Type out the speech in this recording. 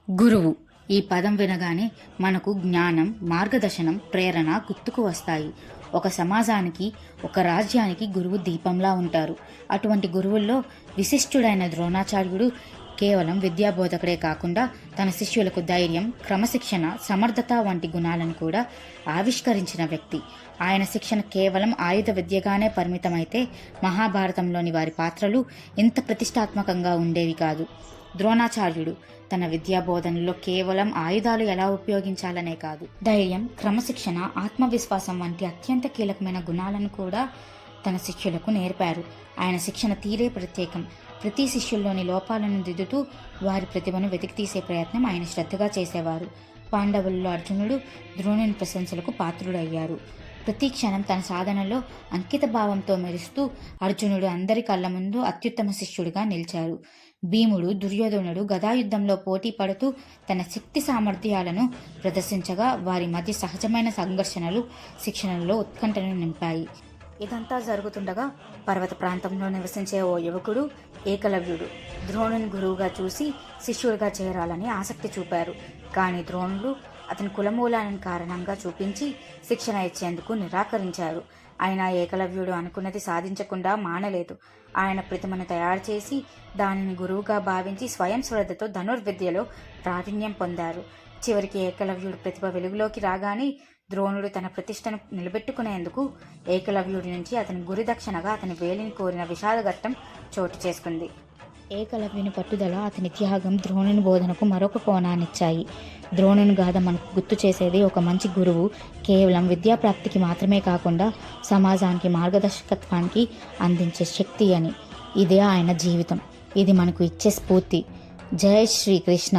గురువు ఈ పదం వినగానే మనకు జ్ఞానం, మార్గదర్శనం, ప్రేరణ గుర్తుకు వస్తాయి. ఒక సమాజానికి, ఒక రాజ్యానికి గురువు దీపంలా ఉంటారు. అటువంటి గురువుల్లో విశిష్టుడైన ద్రోణాచార్యుడు కేవలం విద్యాబోధకుడే కాకుండా తన శిష్యులకు ధైర్యం, క్రమశిక్షణ, సమర్థత వంటి గుణాలను కూడా ఆవిష్కరించిన వ్యక్తి. ఆయన శిక్షణ కేవలం ఆయుధ విద్యగానే పరిమితమైతే మహాభారతంలోని వారి పాత్రలు ఇంత ప్రతిష్టాత్మకంగా ఉండేవి కాదు. ద్రోణాచార్యుడు తన విద్యాబోధనలో కేవలం ఆయుధాలు ఎలా ఉపయోగించాలనే కాదు, ధైర్యం, క్రమశిక్షణ, ఆత్మవిశ్వాసం వంటి అత్యంత కీలకమైన గుణాలను కూడా తన శిష్యులకు నేర్పారు. ఆయన శిక్షణ తీరే ప్రత్యేకం. ప్రతి శిష్యుల్లోని లోపాలను దిద్దుతూ వారి ప్రతిభను వెతికితీసే ప్రయత్నం ఆయన శ్రద్ధగా చేసేవారు. పాండవుల్లో అర్జునుడు ద్రోణుని ప్రశంసలకు పాత్రుడయ్యారు. ప్రతి క్షణం తన సాధనలో అంకిత భావంతో మెరుస్తూ అర్జునుడు అందరి కళ్ళ ముందు అత్యుత్తమ శిష్యుడిగా నిలిచారు. భీముడు, దుర్యోధనుడు గదాయుద్ధంలో పోటీ పడుతూ తన శక్తి సామర్థ్యాలను ప్రదర్శించగా వారి మధ్య సహజమైన సంఘర్షణలు శిక్షణలో ఉత్కంఠను నింపాయి. ఇదంతా జరుగుతుండగా పర్వత ప్రాంతంలో నివసించే ఓ యువకుడు ఏకలవ్యుడు ద్రోణుని గురువుగా చూసి శిష్యుడిగా చేరాలని ఆసక్తి చూపారు. కానీ ద్రోణుడు అతని కులమూలాలను కారణంగా చూపించి శిక్షణ ఇచ్చేందుకు నిరాకరించారు. అయినా ఏకలవ్యుడు అనుకున్నది సాధించకుండా మానలేదు. ఆయన ప్రతిమను తయారు చేసి దానిని గురువుగా భావించి స్వయం శ్రద్ధతో ధనుర్విద్యలో ప్రావీణ్యం పొందారు. చివరికి ఏకలవ్యుడు ప్రతిభ వెలుగులోకి రాగానే ద్రోణుడు తన ప్రతిష్టను నిలబెట్టుకునేందుకు ఏకలవ్యుడి నుంచి అతని గురిదక్షిణగా అతని వేలిని కోరిన విషాదఘట్టం చోటు చేసుకుంది. ఏకలవ్యుని పట్టుదల, అతని త్యాగం ద్రోణుని బోధనకు మరొక కోణాన్నిచ్చాయి. ద్రోణుని గాథ మనకు గుర్తు చేసేది ఒక మంచి గురువు కేవలం విద్యాప్రాప్తికి మాత్రమే కాకుండా సమాజానికి మార్గదర్శకత్వానికి అందించే శక్తి అని. ఇదే ఆయన జీవితం. ఇది మనకు ఇచ్చే స్ఫూర్తి. జై శ్రీకృష్ణ.